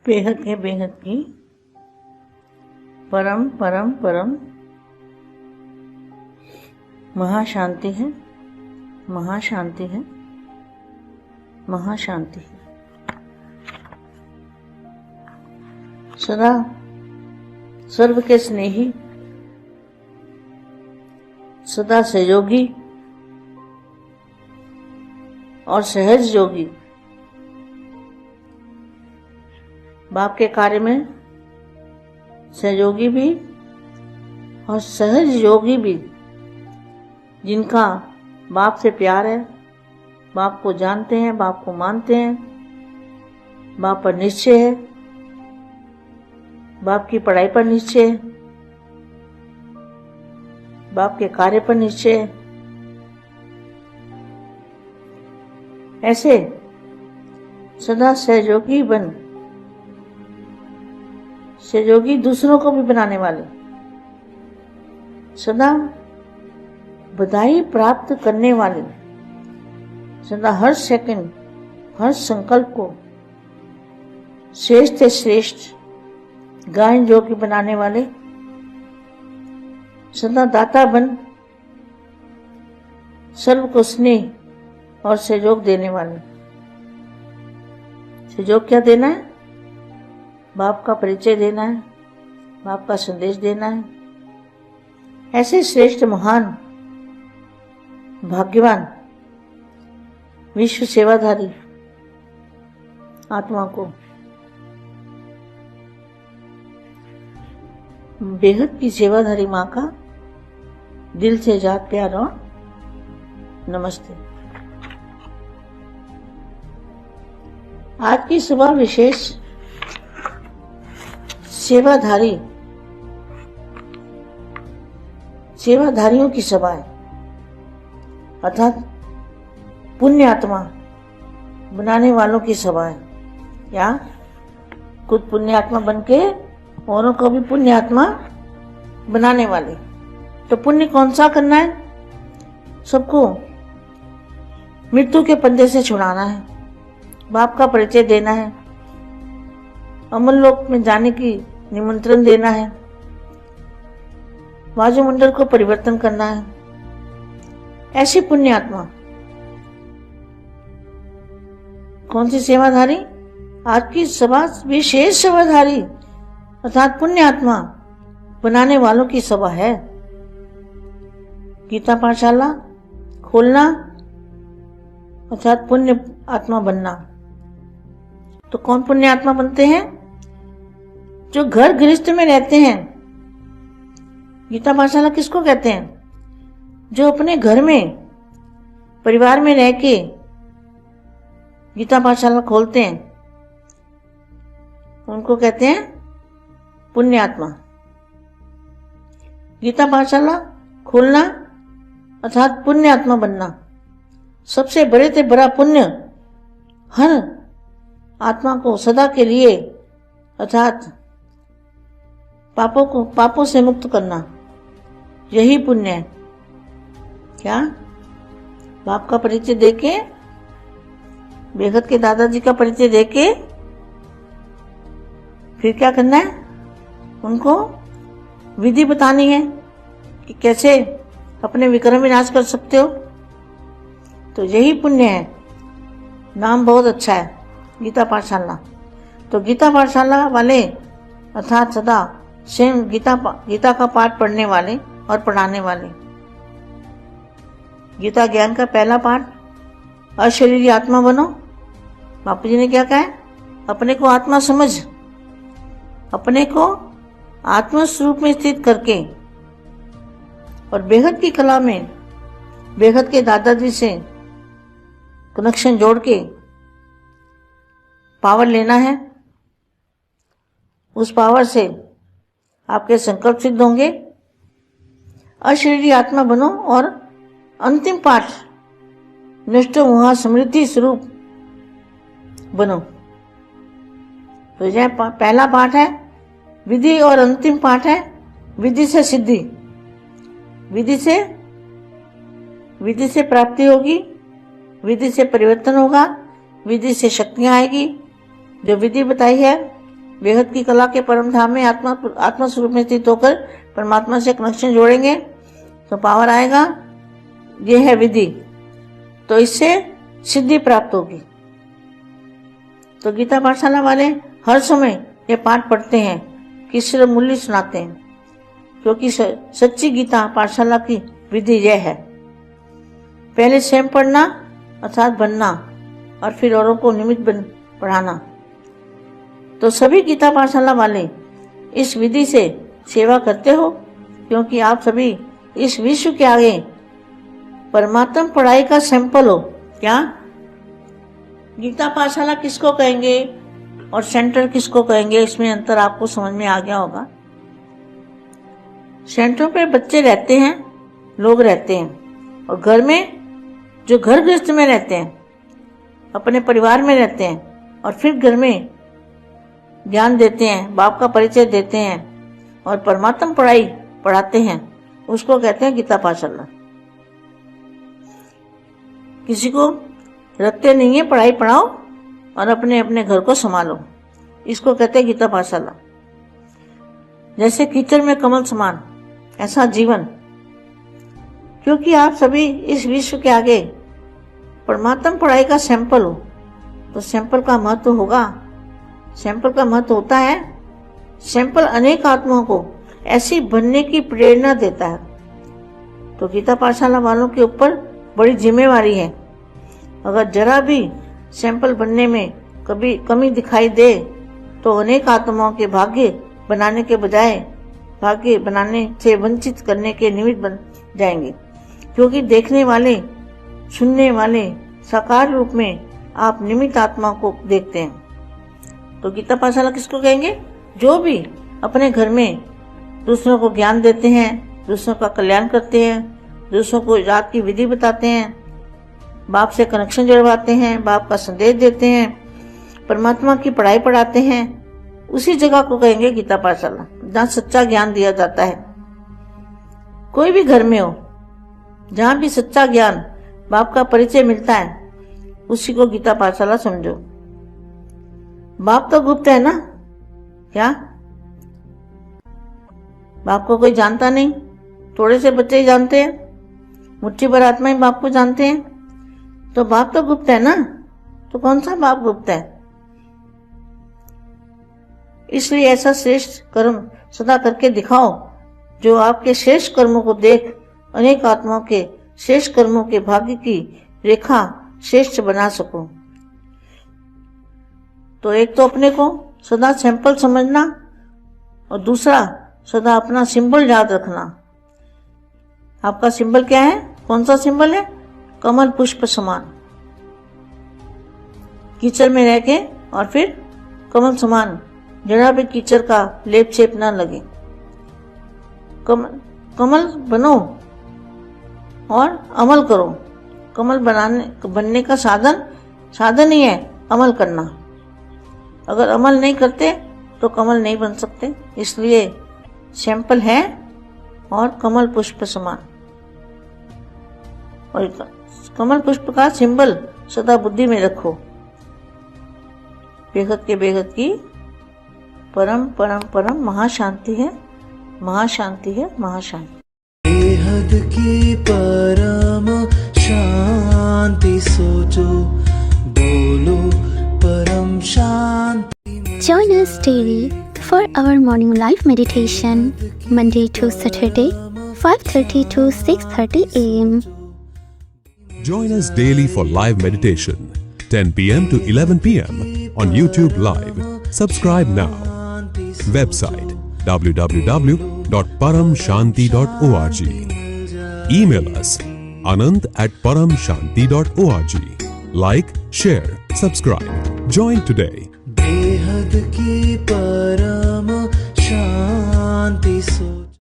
बेहद की परम परम परम महाशांति है, महाशांति है, महाशांति है। सदा सर्व के स्नेही, सदा सहयोगी और सहज योगी, बाप के कार्य में सहयोगी भी और सहज योगी भी, जिनका बाप से प्यार है, बाप को जानते हैं, बाप को मानते हैं, बाप पर निश्चय है, बाप की पढ़ाई पर निश्चय है, बाप के कार्य पर निश्चय है। ऐसे सदा सहयोगी बन, सहयोगी दूसरों को भी बनाने वाले, सदा बधाई प्राप्त करने वाले, सदा हर सेकंड हर संकल्प को श्रेष्ठ से श्रेष्ठ गायन योग्य बनाने वाले, सदा दाता बन सर्व को स्नेह और सहयोग देने वाले। सहयोग क्या देना है? बाप का परिचय देना है, बाप का संदेश देना है। ऐसे श्रेष्ठ महान भाग्यवान विश्व सेवाधारी आत्मा को बेहद की सेवाधारी माँ का दिल से जात प्यार और नमस्ते। आज की सुबह विशेष सेवाधारियों की सभा है, अर्थात पुण्य आत्मा बनाने वालों की सभा है। या खुद पुण्य आत्मा बन के औरों को भी पुण्य आत्मा बनाने वाले। तो पुण्य कौन सा करना है? सबको मृत्यु के पंजे से छुड़ाना है, बाप का परिचय देना है, अमरलोक में जाने की निमंत्रण देना है, वायुमंडल को परिवर्तन करना है। ऐसी पुण्य आत्मा कौन सी सेवाधारी? आज की सभा विशेष सेवाधारी अर्थात पुण्य आत्मा बनाने वालों की सभा है। गीता पाठशाला खोलना अर्थात पुण्य आत्मा बनना। तो कौन पुण्य आत्मा बनते हैं? जो घर गृहस्थ में रहते हैं। गीता पाठशाला किसको कहते हैं? जो अपने घर में परिवार में रह के गीता पाठशाला खोलते हैं, उनको कहते हैं पुण्य आत्मा। गीता पाठशाला खोलना अर्थात पुण्य आत्मा बनना। सबसे बड़े से बड़ा पुण्य हर आत्मा को सदा के लिए अर्थात पापों से मुक्त करना, यही पुण्य है। क्या? बाप का परिचय देके, बेहद के दादाजी का परिचय देके फिर क्या करना है? उनको विधि बतानी है कि कैसे अपने विक्रम विनाश कर सकते हो। तो यही पुण्य है। नाम बहुत अच्छा है, गीता पाठशाला। तो गीता पाठशाला वाले अर्थात सदा स्वयं गीता का पाठ पढ़ने वाले और पढ़ाने वाले। गीता ज्ञान का पहला पाठ अशरीरी आत्मा बनो। बापू जी ने क्या कहा है? अपने को आत्मा समझ, अपने को आत्मा स्वरूप में स्थित करके और बेहद की कला में बेहद के दादाजी से कनेक्शन जोड़ के पावर लेना है। उस पावर से आपके संकल्प सिद्ध होंगे। अशरीरी आत्मा बनो और अंतिम पाठ नष्टो मोह समृद्धि स्वरूप बनो। तो यह पहला पाठ है विधि और अंतिम पाठ है विधि से सिद्धि। विधि से प्राप्ति होगी, विधि से परिवर्तन होगा, विधि से शक्तियां आएगी। जो विधि बताई है बेहद की कला के परम धाम में आत्मा स्वरूप में स्थित होकर परमात्मा से कनेक्शन जोड़ेंगे तो पावर आएगा। ये है विधि, तो इससे सिद्धि प्राप्त होगी। तो गीता पाठशाला वाले हर समय ये पाठ पढ़ते हैं, किसी मूल्य सुनाते हैं, क्योंकि सच्ची गीता पाठशाला की विधि यह है। पहले स्वयं पढ़ना अर्थात बनना, और फिर औरों को निमित्त बन पढ़ाना। तो सभी गीता पाठशाला वाले इस विधि से सेवा करते हो, क्योंकि आप सभी इस विश्व के आगे परमात्मा पढ़ाई का सैंपल हो। क्या गीता पाठशाला किसको कहेंगे और सेंटर किसको कहेंगे, इसमें अंतर आपको समझ में आ गया होगा। सेंटरों पे बच्चे रहते हैं, लोग रहते हैं, और घर में जो घर गृहस्थ में रहते हैं, अपने परिवार में रहते हैं, और फिर घर में ज्ञान देते हैं, बाप का परिचय देते हैं और परमात्मा पढ़ाई पढ़ाते हैं, उसको कहते हैं गीता पाठशाला। किसी को रखते नहीं है, पढ़ाई पढ़ाओ और अपने अपने घर को संभालो, इसको कहते हैं गीता पाठशाला। जैसे कीचड़ में कमल समान, ऐसा जीवन। क्योंकि आप सभी इस विश्व के आगे परमात्मा पढ़ाई का सैंपल हो, तो सैंपल का महत्व होगा। सैंपल का महत्व होता है, सैंपल अनेक आत्माओं को ऐसी बनने की प्रेरणा देता है। तो गीता पाठशाला वालों के ऊपर बड़ी जिम्मेवारी है। अगर जरा भी सैंपल बनने में कभी कमी दिखाई दे तो अनेक आत्माओं के भाग्य बनाने के बजाय भाग्य बनाने से वंचित करने के निमित्त बन जाएंगे। क्योंकि देखने वाले, सुनने वाले साकार रूप में आप निमित्त आत्मा को देखते हैं। तो गीता पाठशाला किसको कहेंगे? जो भी अपने घर में दूसरों को ज्ञान देते हैं, दूसरों का कल्याण करते हैं, दूसरों को रात की विधि बताते हैं, बाप से कनेक्शन जुड़वाते हैं, बाप का संदेश देते हैं, परमात्मा की पढ़ाई पढ़ाते हैं, उसी जगह को कहेंगे गीता पाठशाला, जहाँ सच्चा ज्ञान दिया जाता है। कोई भी घर में हो, जहाँ भी सच्चा ज्ञान, बाप का परिचय मिलता है, उसी को गीता पाठशाला समझो। बाप तो गुप्त है ना, क्या बाप को कोई जानता नहीं? थोड़े से बच्चे ही जानते हैं, मुट्ठी भर आत्मा ही बाप को जानते हैं। तो बाप तो गुप्त है ना, तो कौन सा बाप गुप्त है? इसलिए ऐसा श्रेष्ठ कर्म सदा करके दिखाओ जो आपके श्रेष्ठ कर्मों को देख अनेक आत्माओं के श्रेष्ठ कर्मों के भाग्य की रेखा श्रेष्ठ बना सको। तो एक तो अपने को सदा सैंपल समझना, और दूसरा सदा अपना सिंबल याद रखना। आपका सिंबल क्या है? कौन सा सिंबल है? कमल पुष्प समान। कीचड़ में रह के और फिर कमल समान, जरा भी कीचड़ का लेप छेप ना लगे। कमल बनो और अमल करो। कमल बनने का साधन ही है अमल करना। अगर अमल नहीं करते तो कमल नहीं बन सकते। इसलिए सैंपल है और कमल पुष्प समान, और कमल पुष्प का सिंबल सदा बुद्धि में रखो। बेहद के बेहद की परम परम परम महाशांति है, महाशांति है, महाशांति। बेहद की परम शांति सोचो, बोलो परम शांति। Join us daily for our morning live meditation, Monday to Saturday, 5:30 to 6:30 a.m. Join us daily for live meditation, 10 p.m. to 11 p.m. on YouTube Live. Subscribe now. Website www.paramshanti.org. Email us anant@paramshanti.org. Like, share, subscribe. Join today. बेहद की परम शांति सो